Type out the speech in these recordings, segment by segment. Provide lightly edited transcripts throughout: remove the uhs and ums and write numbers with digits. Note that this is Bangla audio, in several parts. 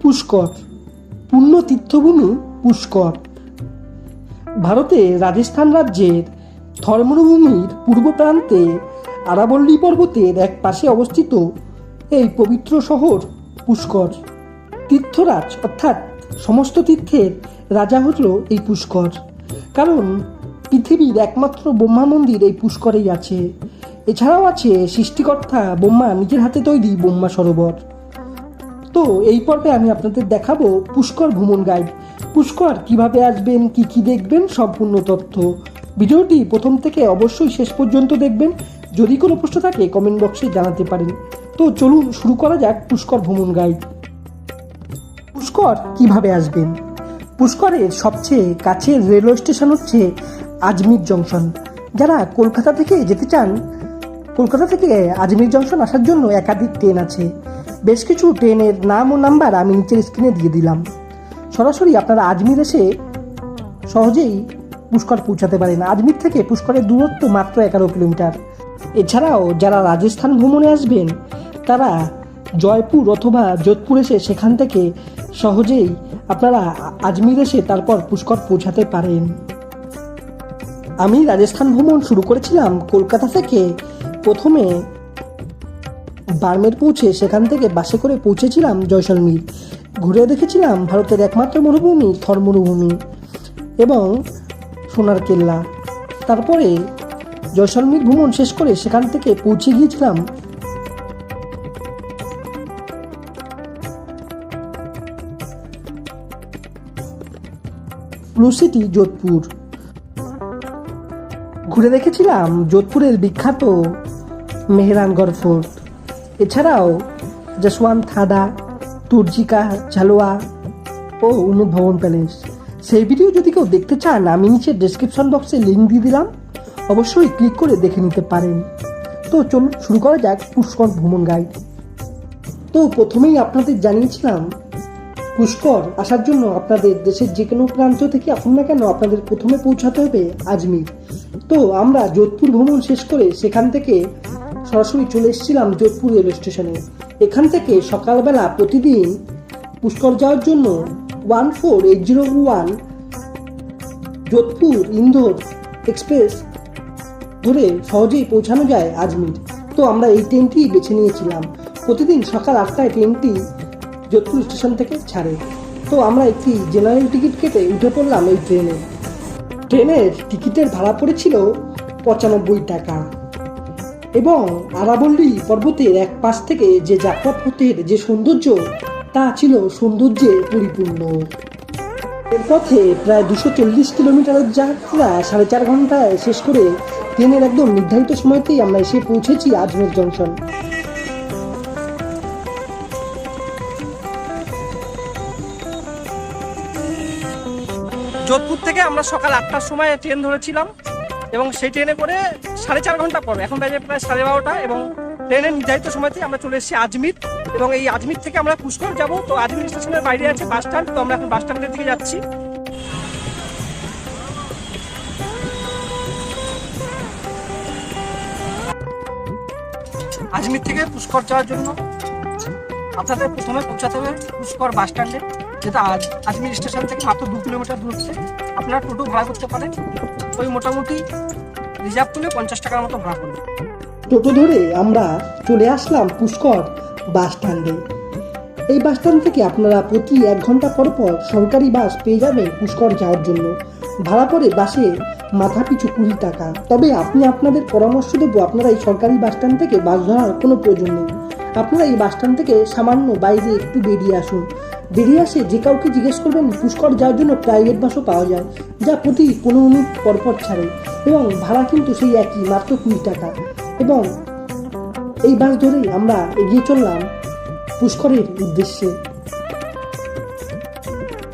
পুষ্কর, পুণ্য তীর্থভূমি পুষ্কর। ভারতে রাজস্থান রাজ্যের থর মরুভূমির পূর্ব প্রান্তে আরাবল্লী পর্বতের এক পাশে অবস্থিত এই পবিত্র শহর পুষ্কর। তীর্থরাজ অর্থাৎ সমস্ত তীর্থের রাজা হল এই পুষ্কর, কারণ পৃথিবীর একমাত্র ব্রহ্মা মন্দির এই পুষ্করেই আছে। এছাড়াও আছে সৃষ্টিকর্তা ব্রহ্মা নিজের হাতে তৈরি ব্রহ্মা সরোবর। তো এই পর্বে আমি আপনাদের দেখাবো পুষ্কর ভ্রমণ গাইড। পুষ্কর কিভাবে আসবেন, কি কি দেখবেন, সম্পূর্ণ তথ্য। ভিডিওটি প্রথম থেকে অবশ্যই শেষ পর্যন্ত দেখবেন। যদি কোনো প্রশ্ন থাকে কমেন্ট বক্সে জানাতে পারেন। তো চলুন শুরু করা যাক পুষ্কর ভ্রমণ গাইড। পুষ্কর কিভাবে আসবেন? পুষ্করের সবচেয়ে কাছের রেলওয়ে স্টেশন হচ্ছে আজমির জংশন। যারা কলকাতা থেকে যেতে চান, কলকাতা থেকে আজমির জংশন আসার জন্য একাধিক ট্রেন আছে। বেশ কিছু ট্রেনের নাম ও নাম্বার আমি নিচের স্ক্রিনে দিয়ে দিলাম। সরাসরি আপনারা আজমির এসে সহজেই পুষ্কর পৌঁছাতে পারেন। আজমির থেকে পুষ্করের দূরত্ব মাত্র 11 কিলোমিটার। এছাড়াও যারা রাজস্থান ভ্রমণে আসবেন তারা জয়পুর অথবা যোধপুর এসে সেখান থেকে সহজেই আপনারা আজমির এসে তারপর পুষ্কর পৌঁছাতে পারেন। আমি রাজস্থান ভ্রমণ শুরু করেছিলাম কলকাতা থেকে। প্রথমে বার্মের পৌঁছে সেখান থেকে বাসে করে পৌঁছেছিলাম জয়সলমীর। ঘুরে দেখেছিলাম ভারতের একমাত্র মরুভূমি থর মরুভূমি এবং সোনার কেল্লা। তারপরে জয়সলমীর ভ্রমণ শেষ করে সেখান থেকে পৌঁছে গিয়েছিলাম ব্লু সিটি যোধপুর। ঘুরে দেখেছিলাম যোধপুরের বিখ্যাত মেহরানগড় ফোর্ট, এছাড়াও যশওয়ান্ত থাডা, তুর্জিকা ঝালোয়া ও উনুদ ভবন প্যালেস। সেই ভিডিও যদি কেউ দেখতে চান আমি নিচে ডেসক্রিপশন বক্সে লিঙ্ক দিয়ে দিলাম, অবশ্যই ক্লিক করে দেখে নিতে পারেন। তো চলুন শুরু করা যাক পুষ্কর ভ্রমণ গাইড। তো প্রথমেই আপনাদের জানিয়েছিলাম পুষ্কর আসার জন্য আপনাদের দেশের যে কোনো প্রান্ত থেকে আসুন না কেন আপনাদের প্রথমে পৌঁছাতে হবে আজমির। তো আমরা যোধপুর ভ্রমণ শেষ করে সেখান থেকে সরাসরি চলে এসেছিলাম যোধপুর রেলওয়ে স্টেশনে। এখান থেকে সকালবেলা প্রতিদিন পুষ্কর যাওয়ার জন্য 14801 যোধপুর ইন্দোর এক্সপ্রেস ধরে সহজেই পৌঁছানো যায় আজমির। তো আমরা এই ট্রেনটি বেছে নিয়েছিলাম। প্রতিদিন সকাল 8টায় ট্রেনটি যোধপুর স্টেশন থেকে ছাড়ে। তো আমরা একটি জেনারেল টিকিট কেটে উঠে পড়লাম এই ট্রেনে। ট্রেনের টিকিটের ভাড়া পড়েছিল 95 টাকা এবং আরাবল্লী পর্বতের এক পাশ থেকে যে যাত্রাপথের যে সৌন্দর্য তা ছিল সৌন্দর্যে পরিপূর্ণ। এর পথে প্রায় 240 কিলোমিটারের যাত্রা 4.5 ঘন্টায় শেষ করে ট্রেনের একদম নির্ধারিত সময়তেই আমরা এসে পৌঁছেছি আজমির জংশন। যোধপুর থেকে আমরা সকাল 8টার সময় ট্রেন ধরেছিলাম এবং সেই ট্রেনে করে 4.5 ঘন্টা পর, এখন বাজে প্রায় 12:30, এবং ট্রেনের নির্ধারিত সময়তে আমরা চলে এসেছি আজমির। এবং এই আজমির থেকে আমরা পুষ্কর যাব। তো আজমির স্টেশনের বাইরে আছে বাস স্ট্যান্ড। তো আমরা এখন বাস স্ট্যান্ডের দিকে যাচ্ছি। আজমির থেকে পুষ্কর যাওয়ার জন্য আপনাদের প্রথমে পৌঁছাতে হবে পুষ্কর বাস স্ট্যান্ডে, যেটা আজমির স্টেশন থেকে মাত্র 2 কিলোমিটার দূরত্বে। আপনারা টোটো ভাড়া করতে পারেন, ওই মোটামুটি রিজার্ভ করলে 50 টাকার মতো ভাড়া করবে। টোটো ধরে আমরা চলে আসলাম পুষ্কর বাস স্ট্যান্ডে। এই বাস স্ট্যান্ড থেকে আপনারা প্রতি 1 ঘন্টা পর পর সরকারি বাস পেয়ে যাবেন পুষ্কর যাওয়ার জন্য। ভাড়া পড়ে বাসে মাথা পিছু 20 টাকা। তবে আমি আপনাদের পরামর্শ দেবো আপনারা এই সরকারি বাস স্ট্যান্ড থেকে বাস ধরার কোনো প্রয়োজন নেই। আপনারা এই বাস স্ট্যান্ড থেকে সামান্য বাইরে একটু বেরিয়ে আসুন। বেরিয়ে আসে যে কাউকে জিজ্ঞেস করবেন পুষ্কর যাওয়ার জন্য প্রাইভেট বাসও পাওয়া যায়, যা প্রতি 15 মিনিট পরপর ছাড়ে এবং ভাড়া কিন্তু সেই একই, মাত্র 20 টাকা। এবং এই বাস ধরেই আমরা এগিয়ে চললাম পুষ্করের উদ্দেশ্যে।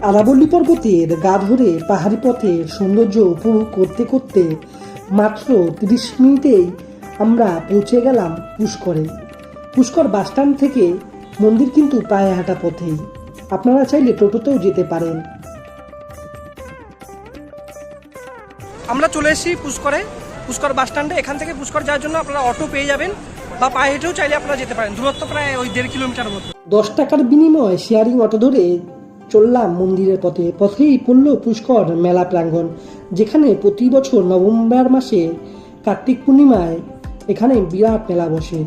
আরাবল্লী পর্বতের গা ধরে পাহাড়ি পথের সৌন্দর্য উপভোগ করতে করতে মাত্র 30 মিনিটেই আমরা পৌঁছে গেলাম পুষ্করে। পুষ্কর বাস স্ট্যান্ড থেকে মন্দির কিন্তু পায়ে হাঁটা পথেই। আপনারা চাইলে টোটোতেও যেতে পারেন। আমরা চলে এসেছি পুষ্কর বাস স্ট্যান্ডে। এখান থেকে পুষ্কর যাওয়ার জন্য আপনারা অটো পেয়ে যাবেন বা পায়ে হেঁটেও চাইলে আপনারা যেতে পারেন। দূরত্ব প্রায় ওই 1.5 কিলোমিটার মতো। 10 টাকার বিনিময়ে শেয়ারিং অটো ধরে চললাম মন্দিরের পথে। পথেই পড়ল পুষ্কর মেলা প্রাঙ্গণ, যেখানে প্রতি বছর নভেম্বর মাসে কার্তিক পূর্ণিমায় এখানে বিরাট মেলা বসে।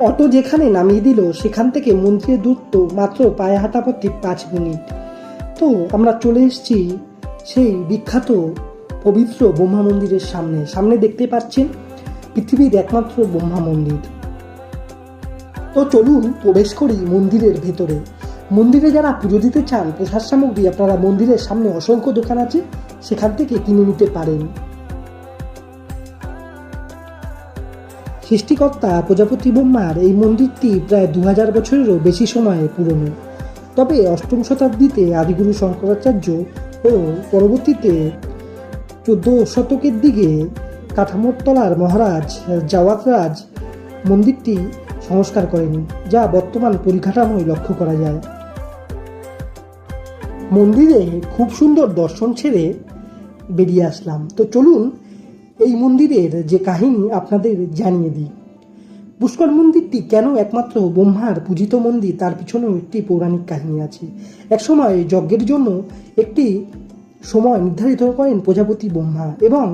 অটো যেখানে নামিয়ে দিল সেখান থেকে মন্দিরের দূরত্ব মাত্র পায়ে হাঁটা পথে 5 মিনিট। তো আমরা চলে এসেছি সেই বিখ্যাত পবিত্র ব্রহ্মা মন্দিরের সামনে দেখতে পাচ্ছেন পৃথিবীর একমাত্র ব্রহ্মা মন্দির। তো চলুন প্রবেশ করি মন্দিরের ভেতরে। মন্দিরে যারা পুজো দিতে চান প্রসাদ সামগ্রী আপনারা মন্দিরের সামনে অসংখ্য দোকান আছে, সেখান থেকে কিনে নিতে পারেন। সৃষ্টিকর্তা প্রজাপতি ব্রহ্মার এই মন্দিরটি প্রায় 2000 বছরেরও বেশি সময় পুরনো। তবে 8ম শতাব্দীতে আদিগুরু শঙ্করাচার্য ও পরবর্তীতে 14 শতকের দিকে কাঠামোর তলার মহারাজ জাওয়াতরাজ মন্দিরটি সংস্কার করেন, যা বর্তমান পরিকাঠামোয় লক্ষ্য করা যায়। মন্দিরে খুব সুন্দর দর্শন ছেড়ে বেরিয়ে আসলাম। তো চলুন এই মন্দিরের যে কাহিনী আপনাদের জানিয়ে দিই। পুষ্কর মন্দিরটি কেন একমাত্র ব্রহ্মার পূজিত মন্দির তার পিছনেও একটি পৌরাণিক কাহিনী আছে। একসময় যজ্ঞের জন্য একটি সময় নির্ধারিত করেন প্রজাপতি ব্রহ্মা, এবং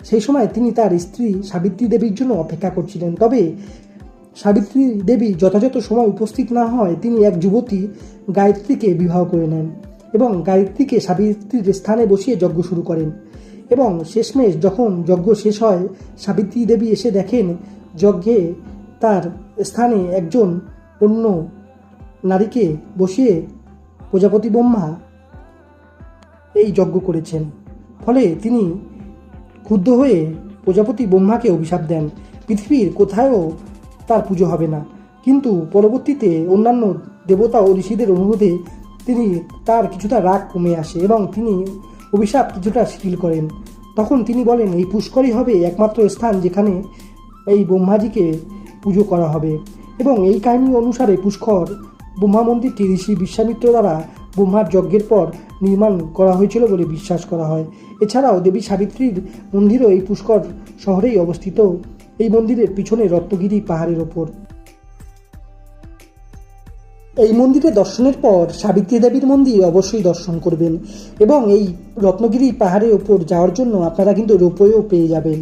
সেই সময় তিনি তার স্ত্রী সাবিত্রী দেবীর জন্য অপেক্ষা করছিলেন। তবে সাবিত্রী দেবী যথাযথ সময় উপস্থিত না হয় তিনি এক যুবতী গায়ত্রীকে বিবাহ করে নেন এবং গায়ত্রীকে সাবিত্রীর স্থানে বসিয়ে যজ্ঞ শুরু করেন। এবং শেষমেশ যখন যজ্ঞ শেষ হয় সাবিত্রী দেবী এসে দেখেন যজ্ঞে তার স্থানে একজন অন্য নারীকে বসিয়ে প্রজাপতি ব্রহ্মা এই যজ্ঞ করেছেন। ফলে তিনি ক্ষুব্ধ হয়ে প্রজাপতি ব্রহ্মাকে অভিশাপ দেন, পৃথিবীর কোথাও তার পুজো হবে না। কিন্তু পরবর্তীতে অন্যান্য দেবতা ও ঋষিদের অনুরোধে তিনি তার কিছুটা রাগ কমে আসে এবং তিনি অভিশাপ কিছুটা শিথিল করেন। তখন তিনি বলেন এই পুষ্করই হবে একমাত্র স্থান যেখানে এই ব্রহ্মাজিকে পুজো করা হবে। এবং এই কাহিনী অনুসারে পুষ্কর ব্রহ্মা মন্দিরটি ঋষি বিশ্বামিত্র দ্বারা ব্রহ্মার যজ্ঞের পর নির্মাণ করা হয়েছিল বলে বিশ্বাস করা হয়। এছাড়াও দেবী সাবিত্রীর মন্দিরও এই পুষ্কর শহরেই অবস্থিত, এই মন্দিরের পিছনে রত্নগিরি পাহাড়ের ওপর। এই মন্দিরে দর্শনের পর সাবিত্রী দেবীর মন্দির অবশ্যই দর্শন করবেন, এবং এই রত্নগিরি পাহাড়ের ওপর যাওয়ার জন্য আপনারা কিন্তু রোপওয়েও পেয়ে যাবেন।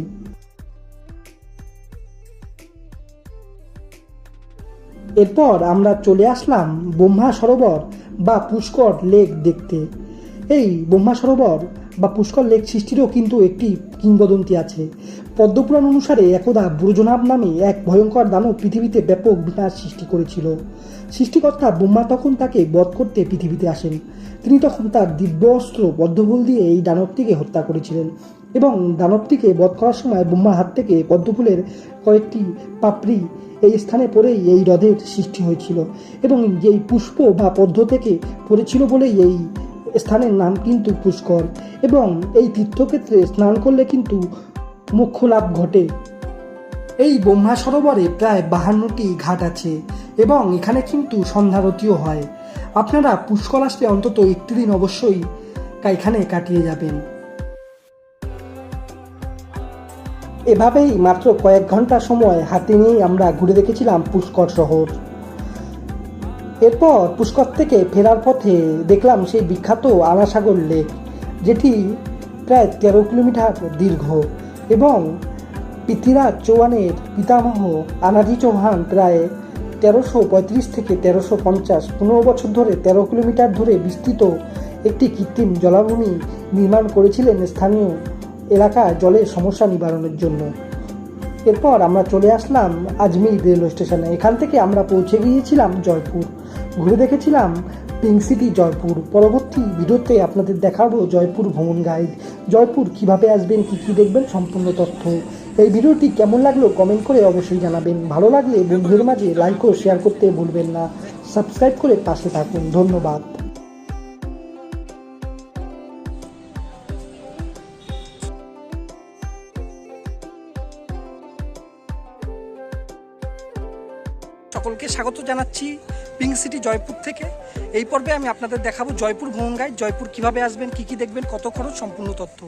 এরপর আমরা চলে আসলাম ব্রহ্মা সরোবর বা পুষ্কর লেক দেখতে। এই ব্রহ্মা সরোবর বা পুষ্কর লেক সৃষ্টিরও কিন্তু একটি কিংবদন্তি আছে। পদ্মপুরাণ অনুসারে একদা ব্রজনাভ নামে এক ভয়ঙ্কর দানব পৃথিবীতে ব্যাপক বিনাশ সৃষ্টি করেছিল। সৃষ্টিকর্তা ব্রহ্মা তখন তাকে বধ করতে পৃথিবীতে আসেন। তিনি তখন তার দিব্য অস্ত্র পদ্মফুল দিয়ে এই দানবটিকে হত্যা করেছিলেন, এবং দানবটিকে বধ করার সময় ব্রহ্মার হাত থেকে পদ্মফুলের কয়েকটি পাপড়ি এই স্থানে পড়েই এই হ্রদের সৃষ্টি হয়েছিল, এবং যেই পুষ্প বা পদ্ম থেকে পড়েছিল বলেই এই স্থানের নাম কিন্তু পুষ্কর। এবং এই তীর্থক্ষেত্রে স্নান করলে কিন্তু মোক্ষ লাভ ঘটে। এই ব্রহ্মা সরোবরে প্রায় 52টি ঘাট আছে, এবং এখানে কিন্তু সন্ধ্যারতিও হয়। আপনারা পুষ্কর আসলে অন্তত একটি দিন অবশ্যই এখানে কাটিয়ে যাবেন। এভাবেই মাত্র কয়েক ঘন্টা সময় হাতে নিয়ে আমরা ঘুরে দেখেছিলাম পুষ্কর শহর। এরপর পুষ্কর থেকে ফেরার পথে দেখলাম সেই বিখ্যাত আনাসাগর লেক, যেটি প্রায় 13 কিলোমিটার দীর্ঘ, এবং পৃথ্বীরাজ চৌহানের পিতামহ আনাজি চৌহান প্রায় 1335 থেকে 1350 15 বছর ধরে 13 কিলোমিটার ধরে বিস্তৃত একটি কৃত্রিম জলাভূমি নির্মাণ করেছিলেন স্থানীয় এলাকায় জলের সমস্যা নিবারণের জন্য। এরপর আমরা চলে আসলাম আজমির রেলওয়ে স্টেশনে। এখান থেকে আমরা পৌঁছে গিয়েছিলাম জয়পুর, ঘুরে দেখেছিলাম পিঙ্ক সিটি জয়পুর। পরবর্তী ভিডিওতে আপনাদের দেখাবো জয়পুর ভ্রমণ গাইড, জয়পুর কিভাবে আসবেন, কী কী দেখবেন, সম্পূর্ণ তথ্য। এই ভিডিওটি কেমন লাগলো কমেন্ট করে অবশ্যই জানাবেন। ভালো লাগলে বন্ধুদের মাঝে লাইক ও শেয়ার করতে ভুলবেন না। সাবস্ক্রাইব করে পাশে থাকুন। ধন্যবাদ। সকলকে স্বাগত জানাচ্ছি পিঙ্ক সিটি জয়পুর থেকে। এই পর্বে আমি আপনাদের দেখাবো জয়পুর ভ্রমণ গাইড, জয়পুর কিভাবে আসবেন, কী কী দেখবেন, কত খরচ, সম্পূর্ণ তথ্য।